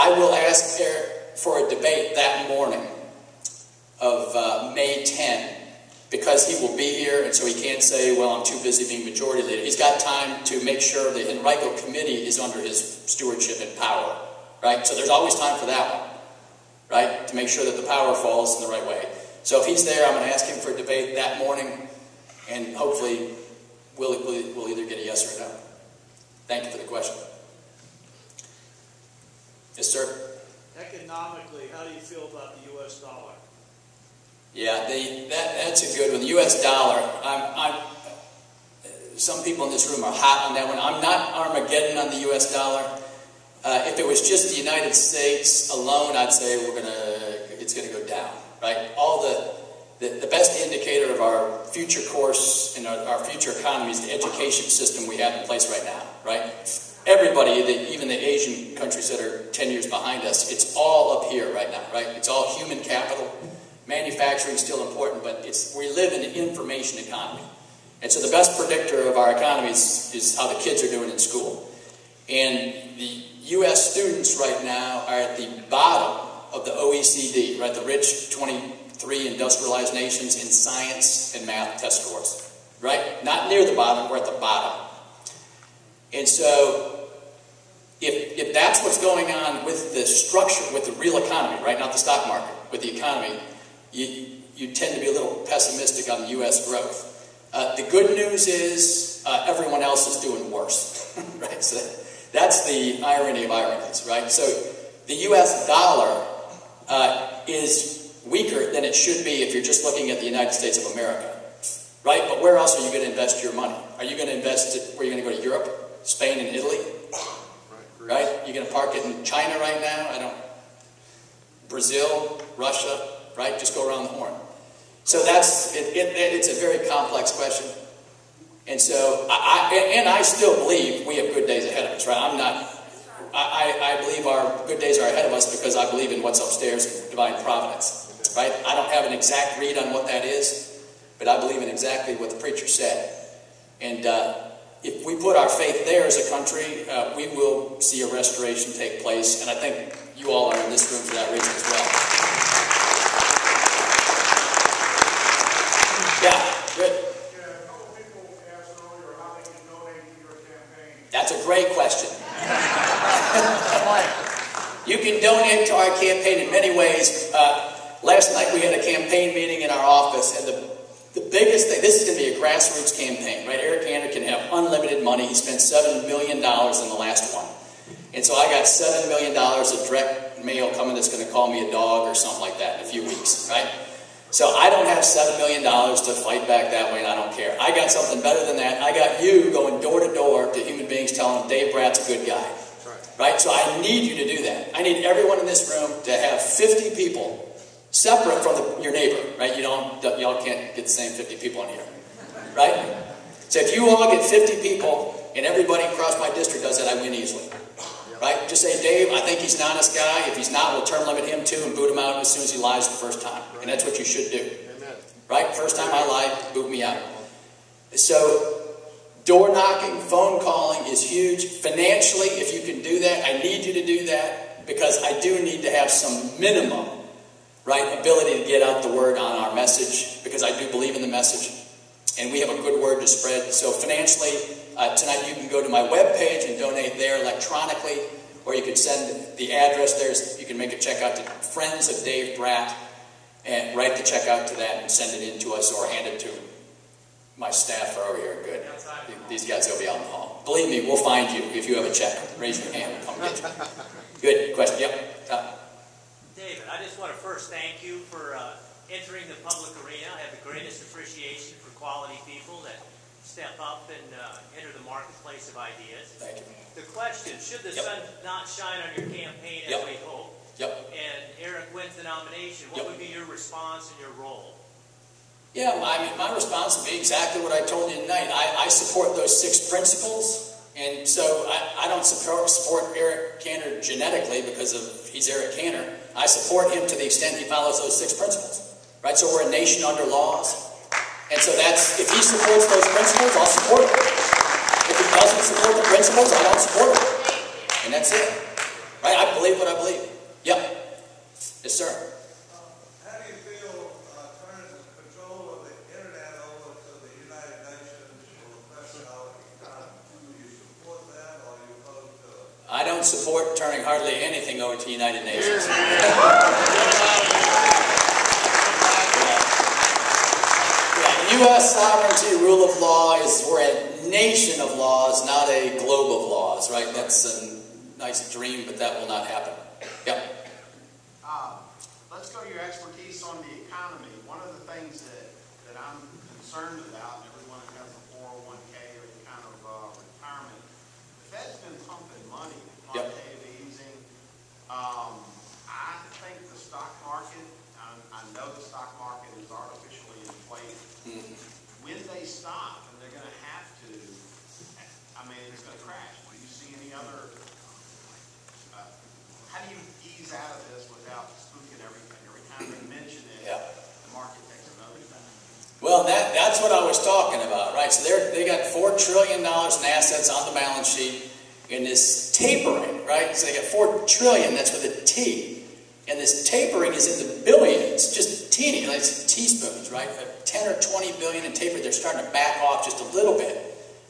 I will ask Eric for a debate that morning of May 10, because he will be here, and so he can't say, well, I'm too busy being majority leader. He's got time to make sure the Enrico committee is under his stewardship and power, right? So there's always time for that one, right? To make sure that the power falls in the right way. So if he's there, I'm going to ask him for a debate that morning, and hopefully we'll either get a yes or a no. Thank you for the question. Yes, sir? Economically, how do you feel about the U.S. dollar? Yeah, that's a good one. The U.S. dollar, some people in this room are hot on that one. I'm not Armageddon on the U.S. dollar. If it was just the United States alone, I'd say it's going to go down, right? All the best indicator of our future course and our future economy is the education system we have in place right now, right? Everybody, even the Asian countries that are 10 years behind us, it's all up here right now, right? It's all human capital. Manufacturing is still important, but we live in an information economy. And so the best predictor of our economy is how the kids are doing in school. And the U.S. students right now are at the bottom of the OECD, right? The rich 23 industrialized nations in science and math test scores, right? Not near the bottom, we're at the bottom. And so if that's what's going on with the structure, with the real economy, right? Not the stock market, with the economy, you tend to be a little pessimistic on U.S. growth. The good news is everyone else is doing worse, right? So that's the irony of ironies, right? So the U.S. dollar is weaker than it should be if you're just looking at the United States of America, right? But where else are you going to invest your money? Are you going to invest it, where are you going to go to Europe, Spain, and Italy? Right? You're going to park it in China right now? Brazil, Russia, right? Just go around the horn. So it's a very complex question. And so, I still believe we have good days ahead of us, right? I believe our good days are ahead of us because I believe in what's upstairs in divine providence, right? I don't have an exact read on what that is, but I believe in exactly what the preacher said. And if we put our faith there as a country, we will see a restoration take place. And I think you all are in this room for that reason as well. Yeah, good. Yeah, a couple people asked earlier how they can donate to your campaign. That's a great question. You can donate to our campaign in many ways. Last night we had a campaign meeting in our office, and the biggest thing, this is going to be a grassroots campaign, right? Eric Cantor can have unlimited money. He spent $7 million in the last one. And so I got $7 million of direct mail coming that's going to call me a dog or something like that in a few weeks, right? So I don't have $7 million to fight back that way, and I don't care. I got something better than that. I got you going door to door to human beings telling them Dave Brat's a good guy, right? So I need you to do that. I need everyone in this room to have 50 people separate from your neighbor, right? Y'all can't get the same 50 people in here, right? So if you all get 50 people and everybody across my district does it, I win easily, right? Just say, Dave, I think he's an honest guy. If he's not, we'll term limit him too and boot him out as soon as he lies the first time. And that's what you should do, right? First time I lied, boot me out. So door knocking, phone calling is huge. Financially, if you can do that, I need you to do that because I do need to have some minimum, right, ability to get out the word on our message because I do believe in the message. And we have a good word to spread. So financially, tonight you can go to my webpage and donate there electronically, or you can send the address there. You can make a check out to Friends of Dave Brat and write the check out to that and send it in to us or hand it to my staff over here. Good. These guys will be out in the hall. Believe me, we'll find you if you have a check. Raise your hand. Come get you. Good question. Yep. David, I just want to first thank you for entering the public arena. I have the greatest appreciation for quality people that step up and enter the marketplace of ideas. Thank you. The question, should the sun not shine on your campaign as we hope, and Eric wins the nomination, what would be your response and your role? Yeah, my response would be exactly what I told you tonight. I support those 6 principles, and so I don't support Eric Cantor genetically because he's Eric Cantor. I support him to the extent he follows those 6 principles. Right, so we're a nation under laws, and so if he supports those principles, I'll support him. If he doesn't support the principles, I don't support him, and that's it. Right? I believe believe what I believe. Yep. Yes, sir. How do you feel turning the control of the internet over to the United Nations will affect our economy? Do you support that or are you opposed to it? I don't support turning hardly anything over to the United Nations. U.S. sovereignty, rule of law is we're a nation of laws, not a globe of laws, right? That's a nice dream, but that will not happen. Yep. Let's go to your expertise on the economy. One of the things that I'm concerned about, and everyone that has a 401k or any kind of retirement, the Fed's been pumping money, quantitative easing. I think the stock market, I know the stock market is artificially inflated. When they stop, and they're going to have to, I mean, it's going to crash. Do you see any other, how do you ease out of this without spooking everything? Every time they mention it, the market takes a nosedive. Well, that's what I was talking about, right? So they got $4 trillion in assets on the balance sheet in this tapering, right? So they got $4 trillion, that's with a T. And this tapering is in the billions, just teeny, like teaspoons, right? 10 or 20 billion in taper. They're starting to back off just a little bit.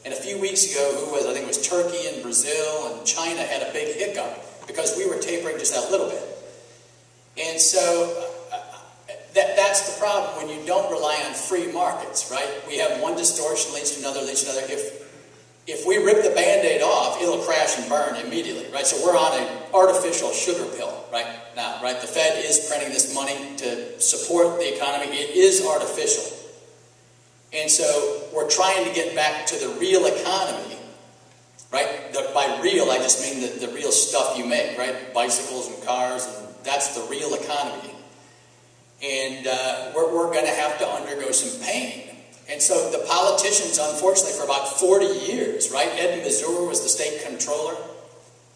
And a few weeks ago, I think it was Turkey and Brazil and China had a big hiccup because we were tapering just that little bit. And so that's the problem when you don't rely on free markets, right? We have one distortion leads to another, leads to another. If we rip the Band-Aid off, it'll crash and burn immediately, right? So we're on an artificial sugar pill right now, right? The Fed is printing this money to support the economy. It is artificial. And so we're trying to get back to the real economy, right? By real, I just mean the real stuff you make, right? Bicycles and cars, and that's the real economy. And we're going to have to undergo some pain. And so the politicians, unfortunately, for about 40 years, right? Ed Missouri was the state controller,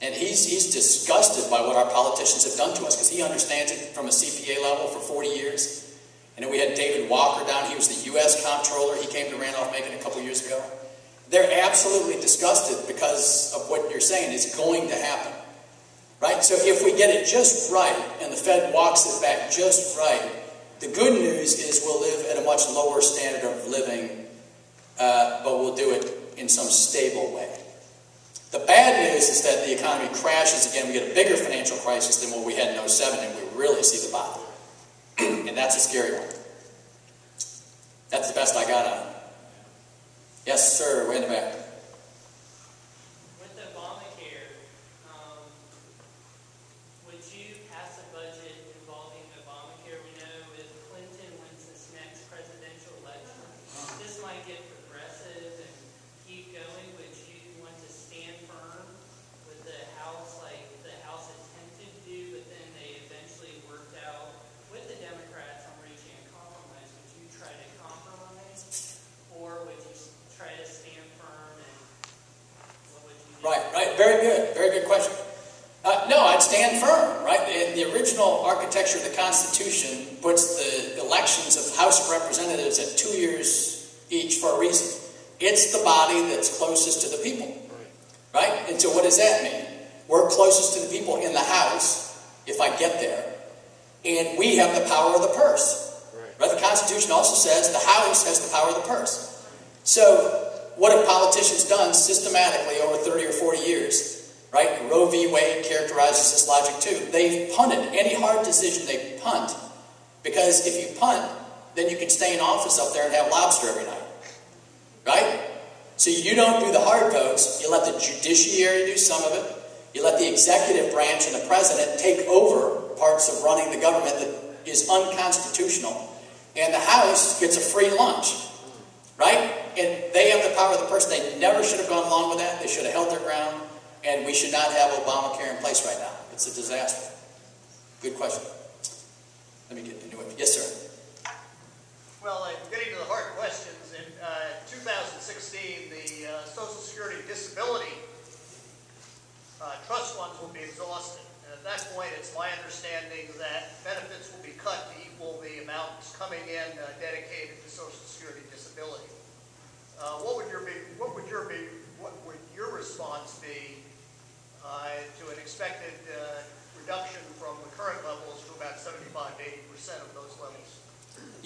and he's disgusted by what our politicians have done to us because he understands it from a CPA level for 40 years. And then we had David Walker down. He was the U.S. comptroller. He came to Randolph-Macon a couple years ago. They're absolutely disgusted because of what you're saying is going to happen, right? So if we get it just right and the Fed walks it back just right, the good news is we'll live at a much lower standard of living, but we'll do it in some stable way. The bad news is that the economy crashes again. We get a bigger financial crisis than what we had in 2007, and we really see the bottom. And that's a scary one. That's the best I got on it. Yes, sir, way in the back. With Obamacare, would you pass a budget involving Obamacare? We know if Clinton wins this next presidential election, this might get progressive and keep going. Would you want to stand firm with the House, like the House attempted to do, but then they eventually worked out with the Democrats on reaching a compromise? Would you try to compromise, or would you try to stand firm, and what would you do? Right, very good question. No, I'd stand firm, right? The original architecture of the Constitution puts the elections of House of Representatives at 2 years each for a reason. It's the body that's closest to the people, right? And so what does that mean? We're closest to the people in the House, if I get there, and we have the power of the purse. Right? The Constitution also says the House has the power of the purse. So what have politicians done systematically over 30 or 40 years? Right? Roe v. Wade characterizes this logic too. They've punted. Any hard decision they punt. Because if you punt, then you can stay in office up there and have lobster every night. Right? So you don't do the hard votes. You let the judiciary do some of it. You let the executive branch and the president take over parts of running the government that is unconstitutional. And the House gets a free lunch. Right? And they have the power of the purse. They never should have gone along with that. They should have held their ground. And we should not have Obamacare in place right now. It's a disaster. Good question. Let me get into it. Yes, sir. Well, getting to the hard questions, in 2016, the Social Security Disability trust funds will be exhausted. And at that point, it's my understanding that benefits will be cut to equal the amounts coming in dedicated to Social Security Disability. What would your response be to an expected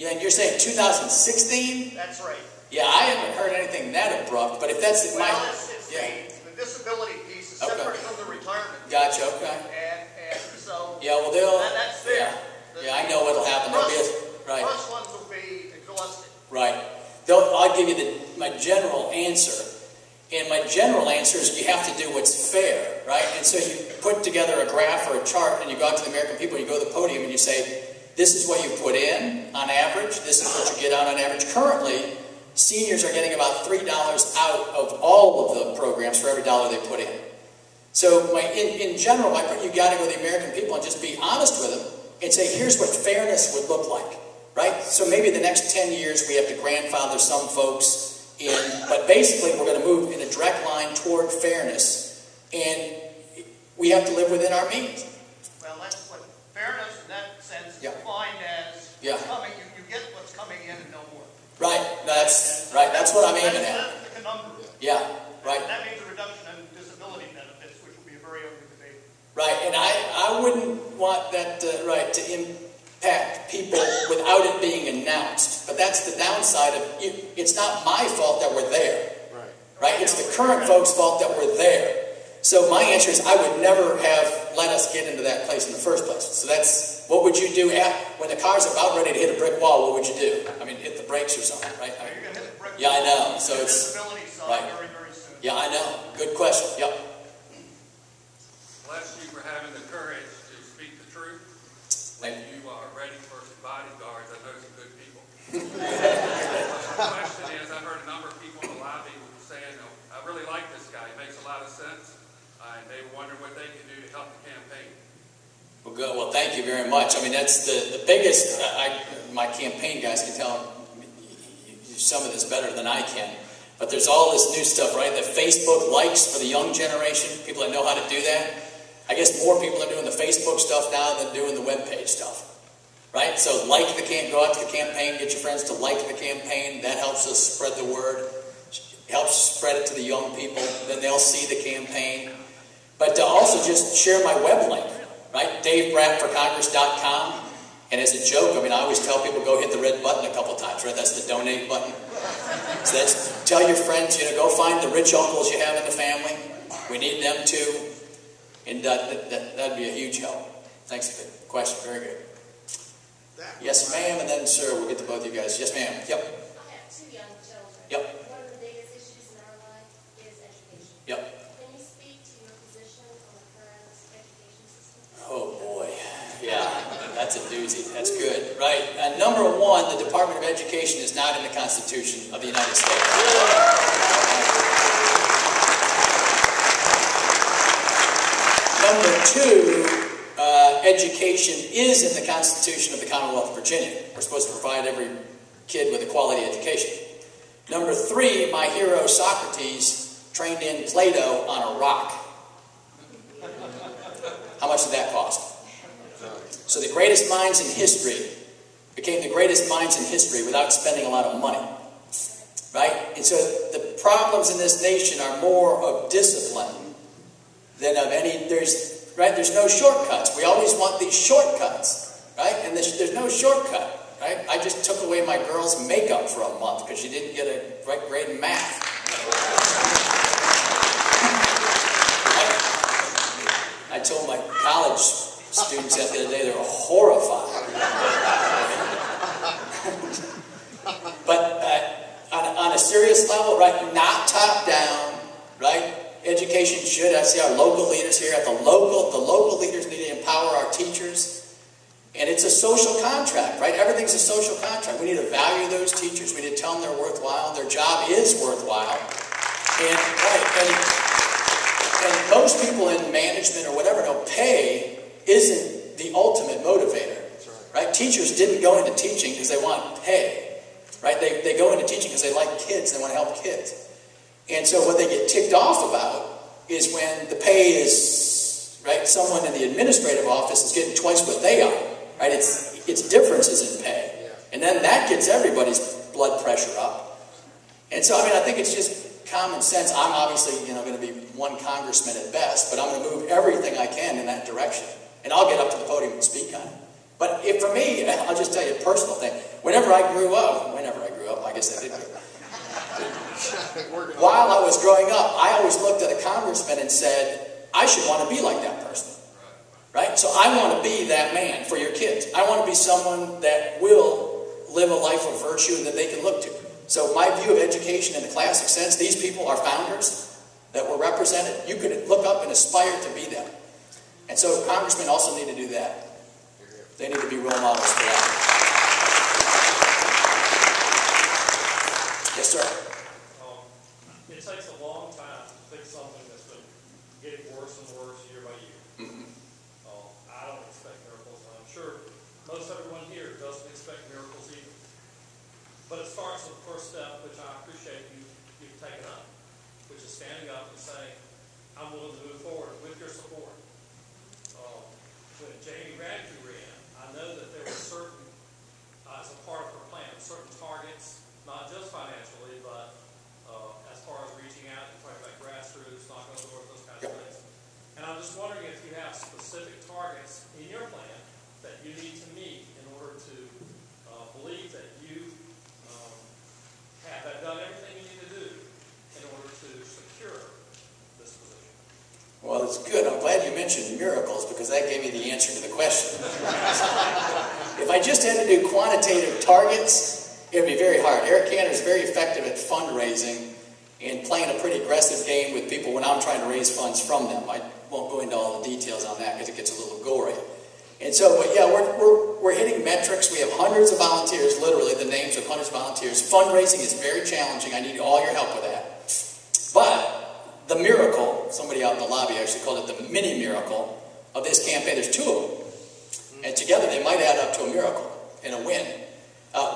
Yeah, and you're saying 2016? That's right. Yeah, I haven't heard anything that abrupt, but if that's Well, my... it's Yeah. the disability piece is Okay. separate from the retirement. Gotcha, okay. And so, Yeah, well, they'll... that's fair. Yeah, I know what'll happen. There'll be right. Trust funds will be exhausted. Right. I'll give you my general answer. And my general answer is you have to do what's fair, right? And so you put together a graph or a chart and you go out to the American people, you go to the podium and you say, this is what you put in on average, this is what you get out on average. Currently, seniors are getting about $3 out of all of the programs for every dollar they put in. So in general, you got to go to the American people and just be honest with them and say, here's what fairness would look like, right? So maybe the next 10 years we have to grandfather some folks in, but basically we're going to move in a direct line toward fairness, and we have to live within our means. Well, that's what fairness in that sense is Yeah. defined as Yeah. what's coming, you get what's coming in and no more. Right, that's right. That's what I'm aiming at. That's the conundrum. Yeah, right. And that means a reduction in disability benefits, which will be a very ugly debate. Right, and I wouldn't want that to impact people without it being announced. But that's the downside of it. It's not my fault that we're there. Right? It's the current folks' fault that we're there. So my answer is I would never have let us get into that place in the first place. So that's, what would you do when the car's about ready to hit a brick wall? What would you do? I mean, hit the brakes or something, right? You're going to hit the brick Yeah, I wall. know. So it's Disability side right. very, very soon. Yeah, I know. Good question. Yep. Bless you for having the courage to speak the truth. When you are ready for some bodyguards, I know some good people. The question is, I've heard a number of people in the lobby saying, oh, I really like this guy. He makes a lot of sense. And they wonder what they can do to help the campaign. Well, good. Well, thank you very much. I mean, that's the biggest, my campaign guys can tell some of this better than I can. But there's all this new stuff, right? The Facebook likes for the young generation, people that know how to do that. I guess more people are doing the Facebook stuff now than doing the webpage stuff. Right? So go out to the campaign, get your friends to like the campaign. That helps us spread the word. Helps spread it to the young people. Then they'll see the campaign. But also just share my web link. Right? DaveBratForCongress.com. And as a joke, I mean, I always tell people go hit the red button a couple times, right? That's the donate button. So that's, tell your friends, go find the rich uncles you have in the family. We need them too. And that'd be a huge help. Thanks for the question. Very good. Yes, ma'am, and then, sir, we'll get to both of you guys. Yes, ma'am. Yep. I have 2 young children. Yep. One of the biggest issues in our life is education. Yep. Can you speak to your position on the current education system? Oh, boy. Yeah, that's a doozy. That's good. Right. Number one, the Department of Education is not in the Constitution of the United States. Number two, education is in the Constitution of the Commonwealth of Virginia. We're supposed to provide every kid with a quality education. Number three, my hero Socrates trained in Plato on a rock. How much did that cost? So the greatest minds in history became the greatest minds in history without spending a lot of money. Right? And so the problems in this nation are more of discipline than of any, there's no shortcuts. We always want these shortcuts, right? And there's no shortcut, right? I just took away my girl's makeup for a month because she didn't get a right grade in math. I told my college students that the other day, they were horrified. But on a serious level, right, not top down, right? Education should, I see our local leaders here, the local leaders need to empower our teachers. And it's a social contract, right? Everything's a social contract. We need to value those teachers. We need to tell them they're worthwhile. Their job is worthwhile. And most people in management or whatever know pay isn't the ultimate motivator. Right? Teachers didn't go into teaching because they want pay. Right? They go into teaching because they like kids. They want to help kids. And so what they get ticked off about is when the pay is, right, someone in the administrative office is getting twice what they are. Right? It's differences in pay. And then that gets everybody's blood pressure up. And so, I mean, I think it's just common sense. I'm obviously, going to be one congressman at best, but I'm going to move everything I can in that direction. And I'll get up to the podium and speak on it. But if for me, I'll just tell you a personal thing. Whenever I grew up, I guess I did grow up. While I was growing up, I always looked at a congressman and said, I should want to be like that person. Right? So I want to be that man for your kids. I want to be someone that will live a life of virtue and that they can look to. So my view of education in the classic sense, these people are founders that were represented. You could look up and aspire to be them. And so congressmen also need to do that. They need to be role models for that. Yes, sir. It takes a long time to fix something that's been getting worse and worse year by year. I don't expect miracles, and I'm sure most everyone here doesn't expect miracles either. But it starts with the first step, which I appreciate you've taken up, which is standing up and saying, I'm willing to move forward with your support. When Jamie Radke ran, I know that there were certain, as a part of her plan, certain targets, not just financially, but as far as reaching out and talking about grassroots, knocking on doors, those kinds of things. And I'm just wondering if you have specific targets in your plan that you need to meet in order to believe that you have done everything you need to do in order to secure this position. Well, it's good. I'm glad you mentioned miracles because that gave me the answer to the question. If I just had to do quantitative targets, it would be very hard. Eric Cantor is very effective at fundraising and playing a pretty aggressive game with people when I'm trying to raise funds from them. I won't go into all the details on that because it gets a little gory. And so, but yeah, we're hitting metrics. We have hundreds of volunteers, literally the names of hundreds of volunteers. Fundraising is very challenging. I need all your help with that. But the miracle, somebody out in the lobby actually called it the mini miracle of this campaign. There's two of them. And together they might add up to a miracle and a win.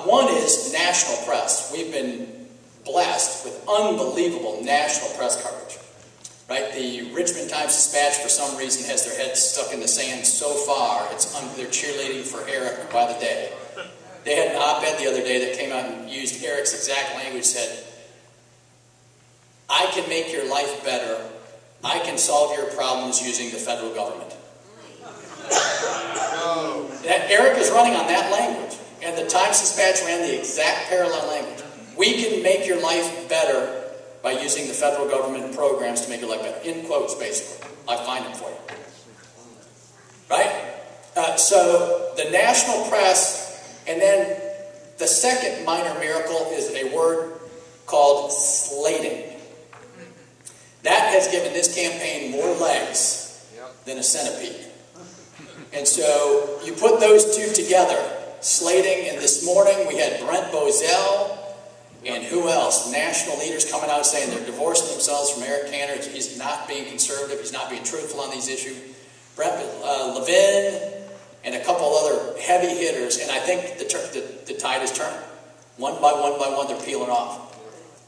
One is national press. We've been blessed with unbelievable national press coverage. Right? The Richmond Times-Dispatch, for some reason, has their heads stuck in the sand so far. They're cheerleading for Eric by the day. They had an op-ed the other day that came out and used Eric's exact language, said, I can make your life better. I can solve your problems using the federal government. Eric is running on that language. And the Times-Dispatch ran the exact parallel language. We can make your life better by using the federal government programs to make your life better. In quotes, basically. I find them for you. Right? So the national press, and then the second minor miracle is a word called slating. That has given this campaign more legs than a centipede. And so you put those two together, slating, and this morning we had Brent Bozell, and who else? National leaders coming out saying they're divorcing themselves from Eric Cantor. He's not being conservative. He's not being truthful on these issues. Brett Levin and a couple other heavy hitters. And I think the tide is turning. One by one, they're peeling off.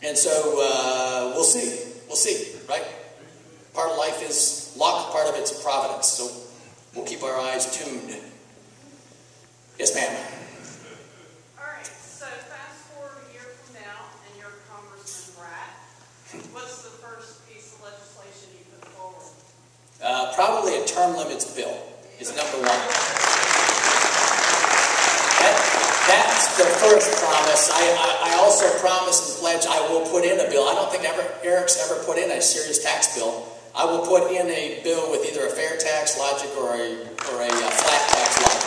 And so we'll see. We'll see, right? Part of life is luck. Part of it's providence. So we'll keep our eyes tuned. Yes, ma'am. What's the first piece of legislation you put forward? Probably a term limits bill is number one. That's the first promise. I also promise and pledge I will put in a bill. I don't think Eric's ever put in a serious tax bill. I will put in a bill with either a fair tax logic or a flat tax logic.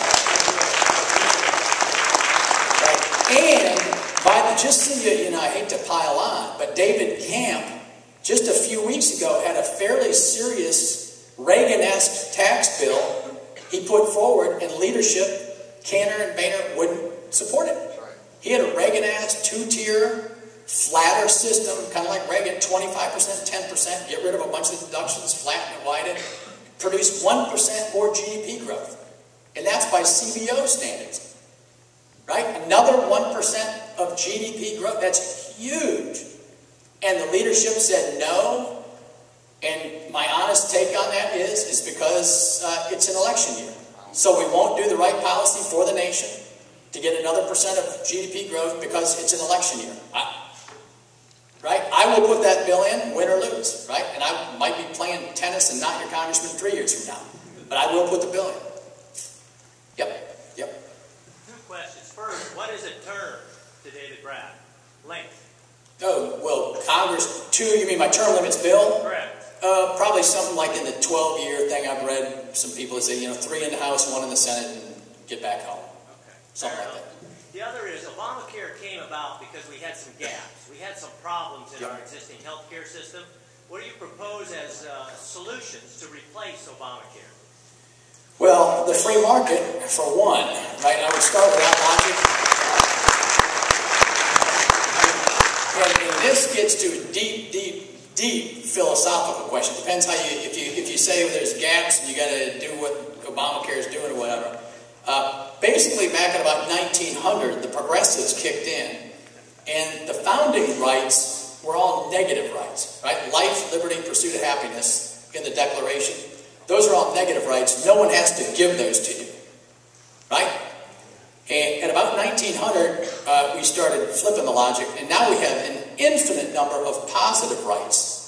Right? And just so you know, I hate to pile on, but David Camp, just a few weeks ago, had a fairly serious Reagan-esque tax bill he put forward, and leadership, Cantor and Boehner, wouldn't support it. He had a Reagan-esque two-tier, flatter system, kind of like Reagan, 25%, 10%, get rid of a bunch of deductions, flatten it, widen it, produce 1% more GDP growth. And that's by CBO standards. Right? Another 1% of GDP growth. That's huge. And the leadership said no. And my honest take on that is because it's an election year. So we won't do the right policy for the nation to get another percent of GDP growth because it's an election year. Right? I will put that bill in, win or lose. Right? And I might be playing tennis and not your congressman 3 years from now. But I will put the bill in. Yep. You mean my term limits bill? Correct. Probably something like in the 12-year thing. I've read some people that say, 3 in the House, 1 in the Senate, and get back home. Okay. Something like that. The other is Obamacare came about because we had some gaps. We had some problems in our existing health care system. What do you propose as solutions to replace Obamacare? Well, the free market, for one, right? I would start with that logic. And this gets to a deep philosophical question. Depends how if you say there's gaps and you got to do what Obamacare is doing or whatever. Basically, back in about 1900, the progressives kicked in, and the founding rights were all negative rights, right? Life, liberty, pursuit of happiness in the Declaration. Those are all negative rights. No one has to give those to you, right? And at about 1900, we started flipping the logic, and now we have an infinite number of positive rights